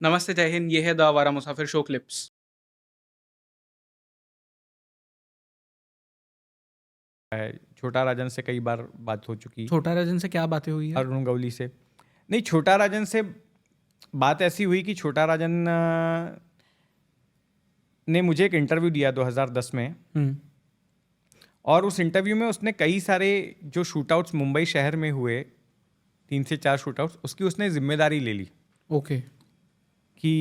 नमस्ते, जय हिंद। ये है द आवारा मुसाफिर शो क्लिप्स। छोटा राजन से कई बार बात हो चुकी। छोटा राजन से क्या बातें हुई है? अरुण गवली से नहीं, छोटा राजन से बात ऐसी हुई कि छोटा राजन ने मुझे एक इंटरव्यू दिया 2010 में। और उस इंटरव्यू में उसने कई सारे जो शूटआउट्स मुंबई शहर में हुए, 3 से 4 शूटआउट्स, उसकी उसने जिम्मेदारी ले ली। ओके। कि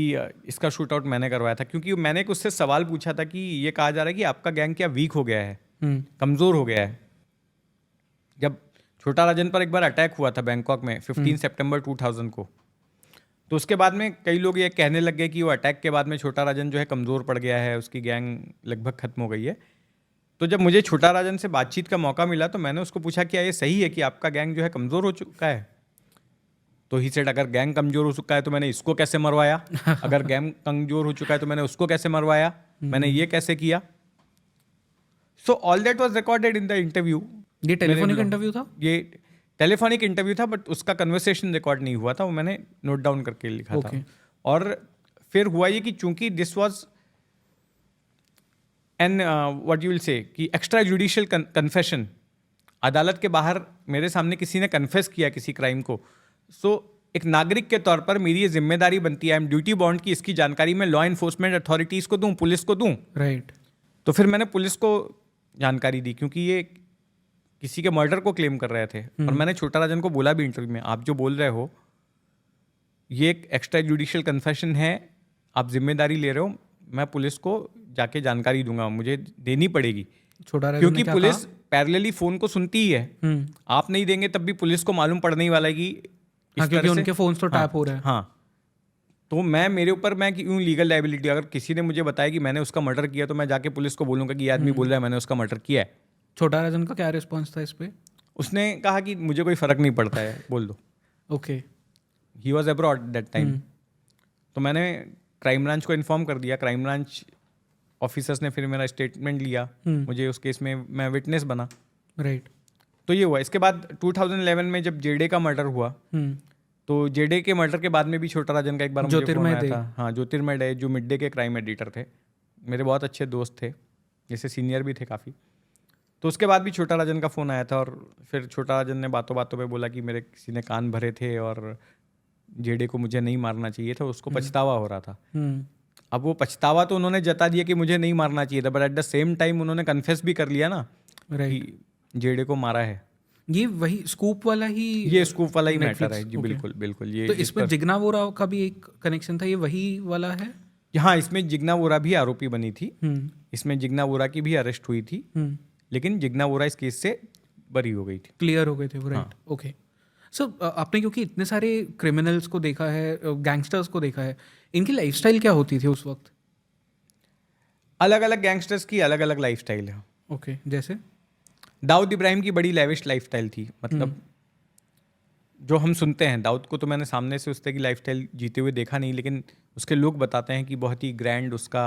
इसका शूटआउट मैंने करवाया था, क्योंकि मैंने उससे सवाल पूछा था कि ये कहा जा रहा है कि आपका गैंग क्या वीक हो गया है, कमज़ोर हो गया है। जब छोटा राजन पर एक बार अटैक हुआ था बैंकॉक में 15 सितंबर 2000 को, तो उसके बाद में कई लोग ये कहने लग गए कि वो अटैक के बाद में छोटा राजन जो है कमज़ोर पड़ गया है, उसकी गैंग लगभग ख़त्म हो गई है। तो जब मुझे छोटा राजन से बातचीत का मौका मिला तो मैंने उसको पूछा क्या ये सही है कि आपका गैंग जो है कमज़ोर हो चुका है? तो ही सेड अगर गैंग कमज़ोर हो चुका है तो मैंने इसको कैसे मरवाया, अगर गैंग कमज़ोर हो चुका है तो मैंने उसको कैसे मरवाया, मैंने ये कैसे किया। So all that was recorded in the interview. ये टेलीफोनिक इंटरव्यू था? ये टेलीफोनिक इंटरव्यू था, बट उसका कन्वर्सेशन रिकॉर्ड नहीं हुआ था, वो मैंने नोट डाउन करके लिखा था। और फिर हुआ ये कि चूंकि this was an what you will say कि एक्स्ट्रा जुडिशियल कन्फेशन, अदालत के बाहर मेरे सामने किसी ने कन्फेस किया किसी क्राइम को, सो एक नागरिक के तौर पर मेरी ये जिम्मेदारी बनती है, आई एम ड्यूटी बाउंड की इसकी जानकारी मैं लॉ इन्फोर्समेंट अथॉरिटीज़ को दूं, पुलिस को दूं। राइट। तो फिर मैंने पुलिस को जानकारी दी, क्योंकि ये किसी के मर्डर को क्लेम कर रहे थे। और मैंने छोटा राजन को बोला भी इंटरव्यू में, आप जो बोल रहे हो ये एक एक्स्ट्रा जुडिशियल कन्फेशन है, आप जिम्मेदारी ले रहे हो, मैं पुलिस को जाके जानकारी दूंगा, मुझे देनी पड़ेगी। छोटा राजन क्योंकि ने क्या पुलिस कहा? पैरेलली फोन को सुनती ही है, आप नहीं देंगे तब भी पुलिस को मालूम पड़ने ही वाला है कि इस क्योंकि तरह से उनके फोन्स तो टैप हो रहे हैं। हाँ, तो मैं मेरे ऊपर मैं क्यों लीगल लायबिलिटी, अगर किसी ने मुझे बताया कि मैंने उसका मर्डर किया तो मैं जाके पुलिस को बोलूंगा कि ये आदमी बोल रहा है मैंने उसका मर्डर किया है। छोटा राजन का क्या रिस्पॉन्स था इस पे? उसने कहा कि मुझे कोई फर्क नहीं पड़ता है, बोल दो। Okay. He was abroad that time. तो मैंने क्राइम ब्रांच को इन्फॉर्म कर दिया, क्राइम ब्रांच ऑफिसर्स ने फिर मेरा स्टेटमेंट लिया, मुझे उस केस में मैं विटनेस बना। राइट। तो ये हुआ। इसके बाद 2011 में जब जेडे का मर्डर हुआ, तो जेडे के मर्डर के बाद में भी छोटा राजन का एक बार मुझे फोन आया था। हाँ, ज्योतिर्मय डे जो मिड डे के क्राइम एडिटर थे, मेरे बहुत अच्छे दोस्त थे, जैसे सीनियर भी थे काफ़ी। तो उसके बाद भी छोटा राजन का फ़ोन आया था, और फिर छोटा राजन ने बातों बातों पे बोला कि मेरे किसी ने कान भरे थे और जेडे को मुझे नहीं मारना चाहिए था, उसको पछतावा हो रहा था। अब वो पछतावा तो उन्होंने जता दिया कि मुझे नहीं मारना चाहिए था, but at the same time उन्होंने कन्फेस भी कर लिया ना कि जेडे को मारा है। ये वही स्कूप वाला ही, ये स्कूप वाला ही मैटर है जी। बिल्कुल बिल्कुल। ये तो इसमें जिग्ना वोरा का भी एक कनेक्शन था, ये वही वाला है? हाँ, इसमें जिग्ना वोरा भी आरोपी बनी थी। इसमें जिग्ना वोरा की भी अरेस्ट हुई थी, लेकिन जिग्ना वोरा इस केस से बरी हो गई थी, क्लियर हो गए थे वो। राइट। ओके। सो आपने क्योंकि इतने सारे क्रिमिनल्स को देखा है, गैंगस्टर्स को देखा है, इनकी लाइफस्टाइल क्या होती थी उस वक्त? अलग अलग गैंगस्टर्स की अलग अलग लाइफस्टाइल है। ओके। जैसे दाऊद इब्राहिम की बड़ी लेविश लाइफस्टाइल थी, मतलब जो हम सुनते हैं, दाऊद को तो मैंने सामने से उस तरह की लाइफस्टाइल जीते हुए देखा नहीं, लेकिन उसके लोग बताते हैं कि बहुत ही ग्रैंड उसका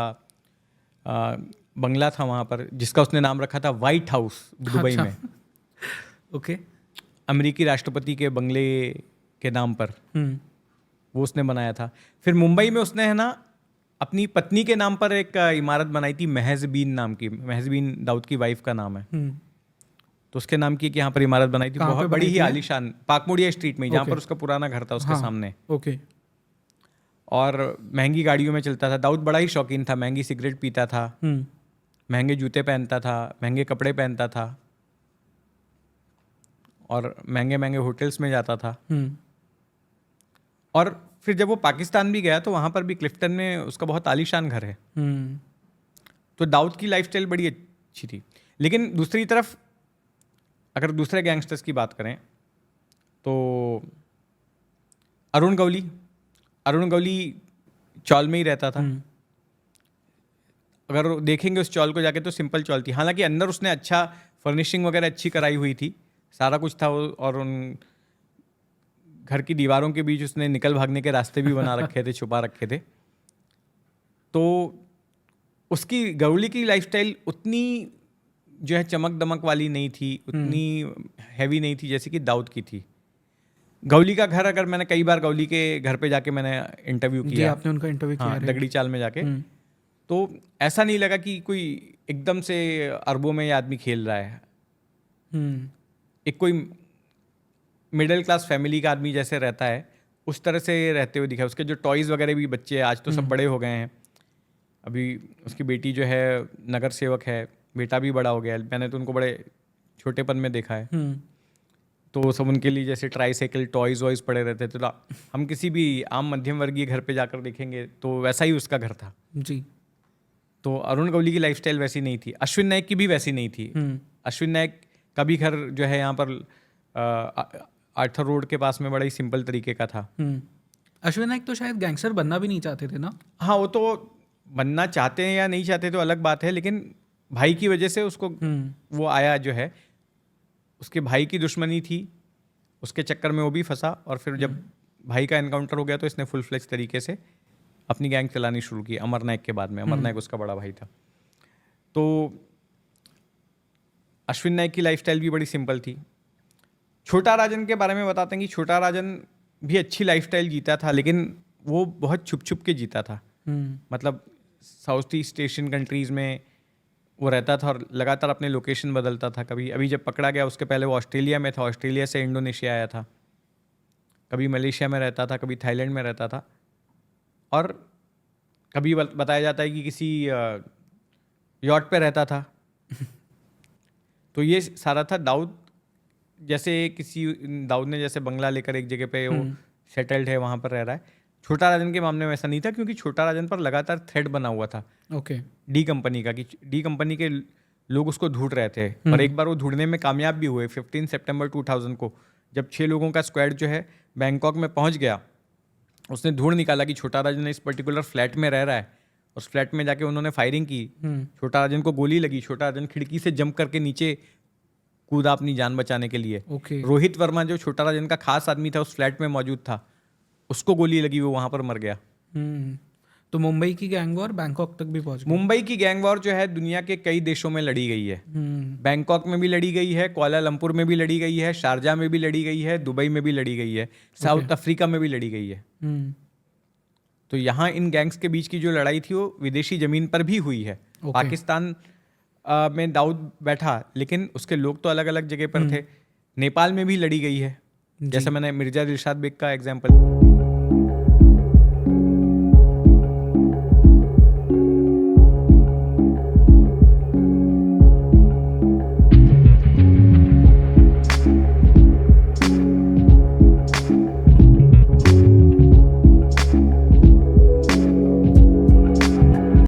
बंगला था वहाँ पर, जिसका उसने नाम रखा था वाइट हाउस, दुबई में। ओके। अमेरिकी राष्ट्रपति के बंगले के नाम पर वो उसने बनाया था। फिर मुंबई में उसने है ना अपनी पत्नी के नाम पर एक इमारत बनाई थी, महजबीन नाम की। महजबीन दाऊद की वाइफ का नाम है, तो उसके नाम की यहाँ पर इमारत बनाई थी, बहुत बड़ी ही आलीशान, पाकमुड़िया स्ट्रीट में, जहाँ पर उसका पुराना घर था उसके सामने। ओके। और महंगी गाड़ियों में चलता था। दाऊद बड़ा ही शौकीन था, महंगी सिगरेट पीता था, महंगे जूते पहनता था, महंगे कपड़े पहनता था, और महंगे महंगे होटल्स में जाता था। और फिर जब वो पाकिस्तान भी गया तो वहाँ पर भी क्लिफ्टन में उसका बहुत आलीशान घर है। तो दाऊद की लाइफस्टाइल बड़ी अच्छी थी। लेकिन दूसरी तरफ अगर दूसरे गैंगस्टर्स की बात करें तो अरुण गवली चौल में ही रहता था। अगर देखेंगे उस चौल को जाके तो सिंपल चौल थी, हालांकि अंदर उसने अच्छा फर्निशिंग वगैरह अच्छी कराई हुई थी, सारा कुछ था। और उन घर की दीवारों के बीच उसने निकल भागने के रास्ते भी बना रखे थे, छुपा रखे थे। तो उसकी गवली की लाइफस्टाइल उतनी जो है चमक दमक वाली नहीं थी, उतनी हैवी नहीं थी जैसे कि दाऊद की थी। गौली का घर, अगर मैंने कई बार गौली के घर पे जाके मैंने इंटरव्यू जी किया, आपने उनका इंटरव्यू किया हाँ, right? दगड़ी चाल में जाके, हम्म, तो ऐसा नहीं लगा कि कोई एकदम से अरबों में ये आदमी खेल रहा है। हम्म, एक कोई मिडिल क्लास फैमिली का आदमी जैसे रहता है उस तरह से रहते हुए दिखा। उसके जो टॉयज़ वगैरह भी बच्चे आज तो सब बड़े हो गए हैं। अभी उसकी बेटी जो है नगर सेवक है, बेटा भी बड़ा हो गया है। मैंने तो उनको बड़े छोटेपन में देखा है। हम्म, तो सब उनके लिए जैसे ट्राईसाइकिल टॉयज़ वॉयज़ पड़े रहते थे। तो हम किसी भी आम मध्यम वर्गीय घर पे जाकर देखेंगे तो वैसा ही उसका घर था। जी तो अरुण गौली की लाइफस्टाइल वैसी नहीं थी, अश्विन नायक की भी वैसी नहीं थी। अश्विन नायक का भी घर जो है यहाँ पर आर्थर रोड के पास में बड़ा ही सिंपल तरीके का था। अश्विन नायक तो शायद गैंगस्टर बनना भी नहीं चाहते थे ना? हाँ, वो तो बनना चाहते हैं या नहीं चाहते तो अलग बात है, लेकिन भाई की वजह से उसको वो आया जो है, उसके भाई की दुश्मनी थी, उसके चक्कर में वो भी फंसा। और फिर जब भाई का एनकाउंटर हो गया तो इसने फुल फ्लेज तरीके से अपनी गैंग चलानी शुरू की अमर नायक के बाद में। अमर नायक उसका बड़ा भाई था। तो अश्विन नायक की लाइफस्टाइल भी बड़ी सिंपल थी। छोटा राजन के बारे में बताते हैं कि छोटा राजन भी अच्छी लाइफस्टाइल जीता था, लेकिन वो बहुत छुप छुप के जीता था। मतलब साउथ ईस्ट एशियन कंट्रीज़ में वो रहता था और लगातार अपने लोकेशन बदलता था। कभी अभी जब पकड़ा गया उसके पहले वो ऑस्ट्रेलिया में था, ऑस्ट्रेलिया से इंडोनेशिया आया था, कभी मलेशिया में रहता था, कभी थाईलैंड में रहता था। और कभी बताया जाता है कि किसी यॉट पे रहता था। तो ये सारा था। दाऊद ने जैसे बंगला लेकर एक जगह पे वो सेटल्ड है, वहाँ पर रह रहा है। छोटा राजन के मामले में ऐसा नहीं था, क्योंकि छोटा राजन पर लगातार थ्रेड बना हुआ था ओके डी कंपनी का, कि डी कंपनी के लोग उसको ढूंढ रहे थे। और एक बार वो ढूंढने में कामयाब भी हुए। 15 सितंबर 2000 को जब 6 लोगों का स्क्वाड जो है बैंकॉक में पहुंच गया, उसने ढूंढ निकाला कि छोटा राजन इस पर्टिकुलर फ्लैट में रह रहा है। उस फ्लैट में जाके उन्होंने फायरिंग की, छोटा राजन को गोली लगी, छोटा राजन खिड़की से जंप करके नीचे कूदा अपनी जान बचाने के लिए। ओके रोहित वर्मा जो छोटा राजन का खास आदमी था उस फ्लैट में मौजूद था, उसको गोली लगी, वो वहां पर मर गया। तो मुंबई की गैंग वॉर बैंकॉक तक भी पहुंच गई। मुंबई की गैंग वॉर जो है दुनिया के कई देशों में लड़ी गई है। बैंकॉक में भी लड़ी गई है, कुआलालंपुर में भी लड़ी गई है, शारजा में भी लड़ी गई है, दुबई में भी लड़ी गई है, साउथ अफ्रीका में भी लड़ी गई है। तो यहाँ इन गैंग्स के बीच की जो लड़ाई थी वो विदेशी जमीन पर भी हुई है। पाकिस्तान में दाऊद बैठा, लेकिन उसके लोग तो अलग अलग जगह पर थे। नेपाल में भी लड़ी गई है, जैसे मैंने मिर्जा दिलशाद बेग का एग्जाम्पल